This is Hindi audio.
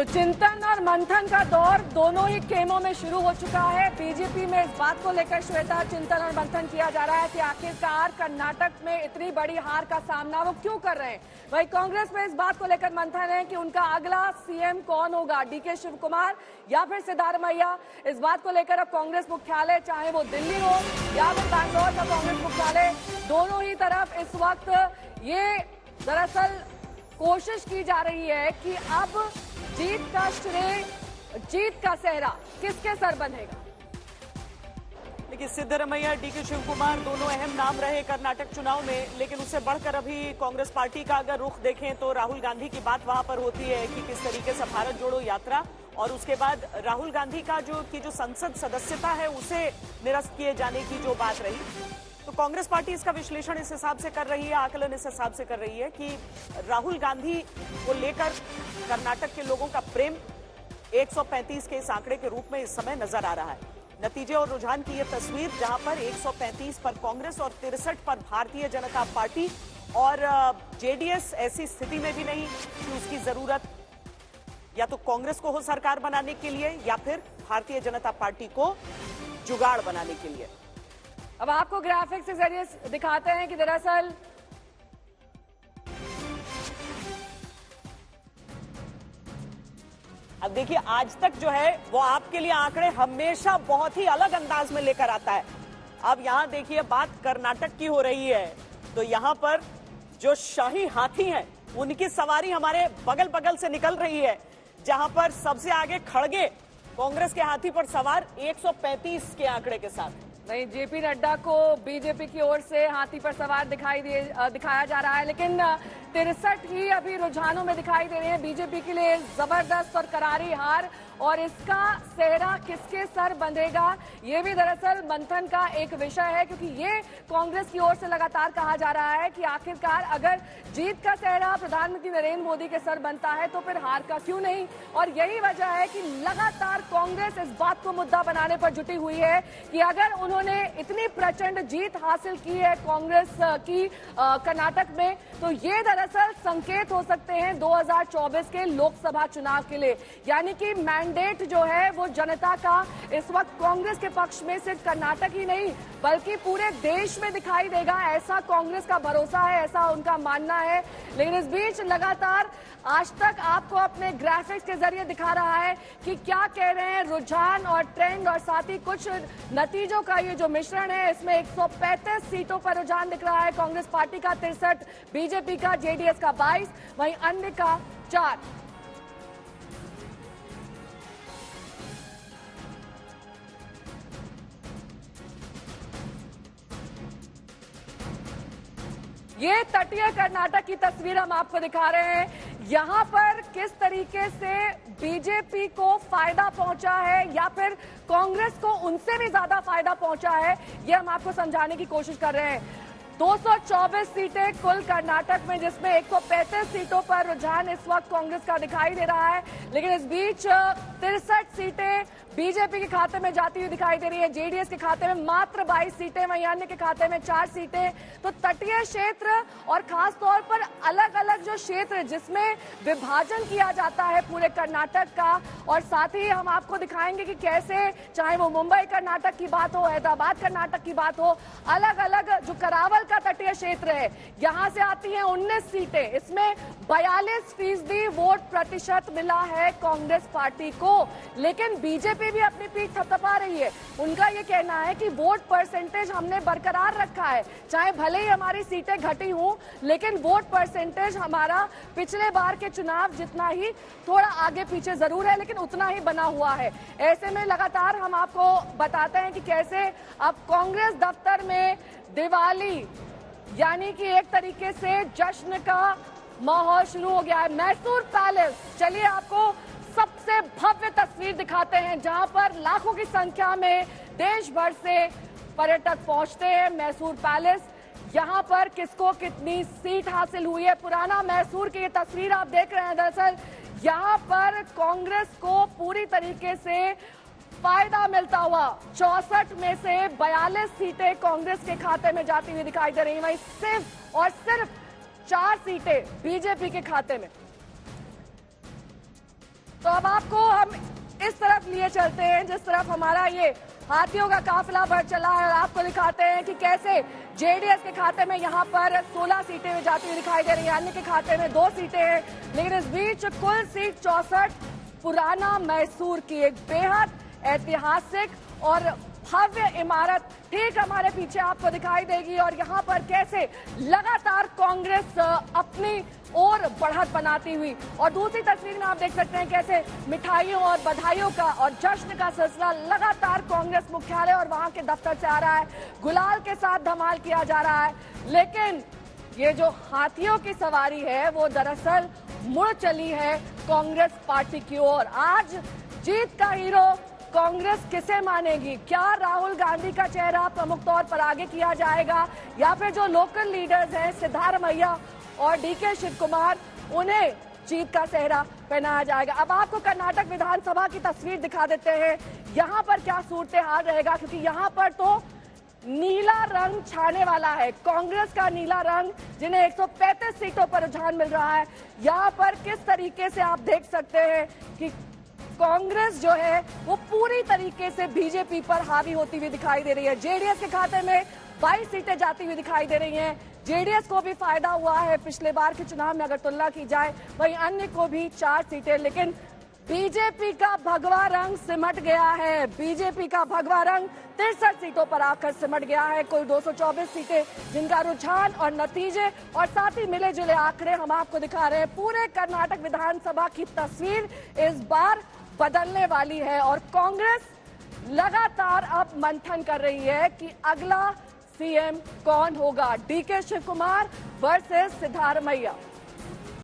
चिंतन और मंथन का दौर दोनों ही खेमों में शुरू हो चुका है। बीजेपी में इस बात को लेकर श्वेता चिंतन और मंथन किया जा रहा है कि आखिरकार कर्नाटक में इतनी बड़ी हार का सामना वो क्यों कर रहे हैं। वहीं कांग्रेस में इस बात को लेकर मंथन है कि उनका अगला सीएम कौन होगा, डीके शिव कुमार या फिर सिद्धारमैया। इस बात को लेकर अब कांग्रेस मुख्यालय, चाहे वो दिल्ली हो या फिर बैंगलोर का कांग्रेस मुख्यालय, दोनों ही तरफ इस वक्त ये दरअसल कोशिश की जा रही है कि अब जीत का श्रेय, जीत का सेहरा किसके सर बंधेगा। लेकिन सिद्धारमैया, डीके शिव कुमार दोनों अहम नाम रहे कर्नाटक चुनाव में, लेकिन उससे बढ़कर अभी कांग्रेस पार्टी का अगर रुख देखें तो राहुल गांधी की बात वहां पर होती है कि किस तरीके से भारत जोड़ो यात्रा और उसके बाद राहुल गांधी का जो संसद सदस्यता है उसे निरस्त किए जाने की जो बात रही। तो कांग्रेस पार्टी इसका विश्लेषण इस हिसाब से कर रही है, आकलन इस हिसाब से कर रही है कि राहुल गांधी को लेकर कर्नाटक के लोगों का प्रेम 135 के इस आंकड़े के रूप में इस समय नजर आ रहा है। नतीजे और रुझान की यह तस्वीर जहां पर 135 पर कांग्रेस और 63 पर भारतीय जनता पार्टी और जेडीएस ऐसी स्थिति में भी नहीं कि उसकी जरूरत या तो कांग्रेस को हो सरकार बनाने के लिए या फिर भारतीय जनता पार्टी को जुगाड़ बनाने के लिए। अब आपको ग्राफिक्स के जरिए दिखाते हैं कि दरअसल अब देखिए, आज तक जो है वो आपके लिए आंकड़े हमेशा बहुत ही अलग अंदाज में लेकर आता है। अब यहां देखिए, बात कर्नाटक की हो रही है तो यहां पर जो शाही हाथी हैं उनकी सवारी हमारे बगल बगल से निकल रही है, जहां पर सबसे आगे खड़गे कांग्रेस के हाथी पर सवार 135 के आंकड़े के साथ। वहीं जेपी नड्डा को बीजेपी की ओर से हाथी पर सवार दिखाया जा रहा है, लेकिन 63 ही अभी रुझानों में दिखाई दे रहे हैं। बीजेपी के लिए जबरदस्त और करारी हार और इसका सेहरा किसके सर बंधेगा, ये भी दरअसल मंथन का एक विषय है, क्योंकि ये कांग्रेस की ओर से लगातार कहा जा रहा है कि आखिरकार अगर जीत का सेहरा प्रधानमंत्री नरेंद्र मोदी के सर बनता है तो फिर हार का क्यों नहीं। और यही वजह है कि लगातार कांग्रेस इस बात को मुद्दा बनाने पर जुटी हुई है कि अगर उन्होंने इतनी प्रचंड जीत हासिल की है कांग्रेस की कर्नाटक में, तो ये दरअसल संकेत हो सकते हैं 2024 के लोकसभा चुनाव के लिए। यानी कि मैंडेट जो है वो जनता का इस वक्त कांग्रेस के पक्ष में सिर्फ कर्नाटक ही नहीं बल्कि पूरे देश में दिखाई देगा, ऐसा कांग्रेस का भरोसा है, ऐसा उनका मानना है। लेकिन इस बीच लगातार आज तक आपको अपने ग्राफिक्स के जरिए दिखा रहा है कि क्या कह रहे हैं रुझान और ट्रेंड, और साथ ही कुछ नतीजों का ये जो मिश्रण है, इसमें 135 सीटों पर रुझान दिख रहा है। कांग्रेस पार्टी का 63, बीजेपी का, जेडीएस का 22, वहीं अन्य का 4। ये तटीय कर्नाटक की तस्वीर हम आपको दिखा रहे हैं। यहां पर किस तरीके से बीजेपी को फायदा पहुंचा है या फिर कांग्रेस को उनसे भी ज्यादा फायदा पहुंचा है, ये हम आपको समझाने की कोशिश कर रहे हैं। 224 सीटें कुल कर्नाटक में, जिसमें 135 सीटों पर रुझान इस वक्त कांग्रेस का दिखाई दे रहा है। लेकिन इस बीच 63 सीटें बीजेपी के खाते में जाती हुई दिखाई दे रही है, जेडीएस के खाते में मात्र 22 सीटें, वहीं अन्य के खाते में 4 सीटें। तो तटीय क्षेत्र और खास तौर पर अलग अलग जो क्षेत्र जिसमें विभाजन किया जाता है पूरे कर्नाटक का, और साथ ही हम आपको दिखाएंगे कि कैसे, चाहे वो मुंबई कर्नाटक की बात हो, हैदराबाद कर्नाटक की बात हो, अलग अलग जो करावल का तटीय क्षेत्र है, यहां से आती हैं 19 सीटें। इसमें 42% वोट प्रतिशत मिला है कांग्रेस पार्टी को। लेकिन बीजेपी भी अपनी पीठ थपथपा रही है। उनका ये कहना है कि वोट परसेंटेज हमने बरकरार रखा है, चाहे भले ही हमारी सीटें घटी हों, लेकिन वोट परसेंटेज हमारा पिछले बार के चुनाव जितना ही, थोड़ा आगे पीछे जरूर है लेकिन उतना ही बना हुआ है। ऐसे में लगातार हम आपको बताते हैं कि कैसे अब कांग्रेस दफ्तर में दिवाली यानी कि एक तरीके से जश्न का माहौल शुरू हो गया है। मैसूर पैलेस, चलिए आपको सबसे भव्य तस्वीर दिखाते हैं, जहां पर लाखों की संख्या में देश भर से पर्यटक पहुंचते हैं। मैसूर पैलेस, यहां पर किसको कितनी सीट हासिल हुई है, पुराना मैसूर की ये तस्वीर आप देख रहे हैं। दरअसल यहां पर कांग्रेस को पूरी तरीके से फायदा मिलता हुआ 64 में से 42 सीटें कांग्रेस के खाते में जाती हुई दिखाई दे रही है, वहीं सिर्फ और सिर्फ 4 सीटें बीजेपी के खाते में। तो अब आपको हम इस तरफ लिए चलते हैं जिस तरफ हमारा ये हाथियों का काफिला बढ़ चला है, और आपको दिखाते हैं कि कैसे जेडीएस के खाते में यहाँ पर 16 सीटें जाती हुई दिखाई दे रही हैं, अन्य के खाते में 2 सीटें हैं, लेकिन इस बीच कुल सीट 64 पुराना मैसूर की एक बेहद ऐतिहासिक और भव्य इमारत ठीक हमारे पीछे आपको दिखाई देगी। और यहाँ पर कैसे लगातार कांग्रेस अपनी और बढ़त बनाती हुई, और दूसरी तस्वीर में आप देख सकते हैं कैसे मिठाइयों और बधाइयों का और जश्न का सिलसिला लगातार कांग्रेस मुख्यालय और वहां के दफ्तर से आ रहा है, गुलाल के साथ धमाल किया जा रहा है। लेकिन ये जो हाथियों की सवारी है वो दरअसल मुड़ चली है कांग्रेस पार्टी की ओर। आज जीत का हीरो कांग्रेस किसे मानेगी? क्या राहुल गांधी का चेहरा प्रमुख तौर पर आगे किया जाएगा, या फिर जो लोकल लीडर्स हैं सिद्धारमैया और डीके शिव कुमार, उन्हें जीत का सेहरा पहनाया जाएगा? अब आपको कर्नाटक विधानसभा की तस्वीर दिखा देते हैं, यहाँ पर क्या सूरत हाल रहेगा, क्योंकि यहाँ पर तो नीला रंग छाने वाला है, कांग्रेस का नीला रंग, जिन्हें 135 सीटों पर रुझान मिल रहा है। यहाँ पर किस तरीके से आप देख सकते हैं कि कांग्रेस जो है वो पूरी तरीके से बीजेपी पर हावी होती हुई दिखाई दे रही है। जेडीएस के खाते में 22 सीटें जाती हुई दिखाई दे रही हैं। जेडीएस को भी फायदा हुआ है पिछले बार के चुनाव में अगर तुलना की जाए, वहीं अन्य को भी 4 सीटें, लेकिन बीजेपी का भगवा रंग सिमट गया है। बीजेपी का भगवा रंग 63 सीटों पर आकर सिमट गया है। कुल 224 सीटें जिनका रुझान और नतीजे और साथ ही मिले जुले आंकड़े हम आपको दिखा रहे हैं। पूरे कर्नाटक विधानसभा की तस्वीर इस बार बदलने वाली है, और कांग्रेस लगातार अब मंथन कर रही है कि अगला सीएम कौन होगा, डीके शिव कुमार वर्सेस सिद्धारमैया।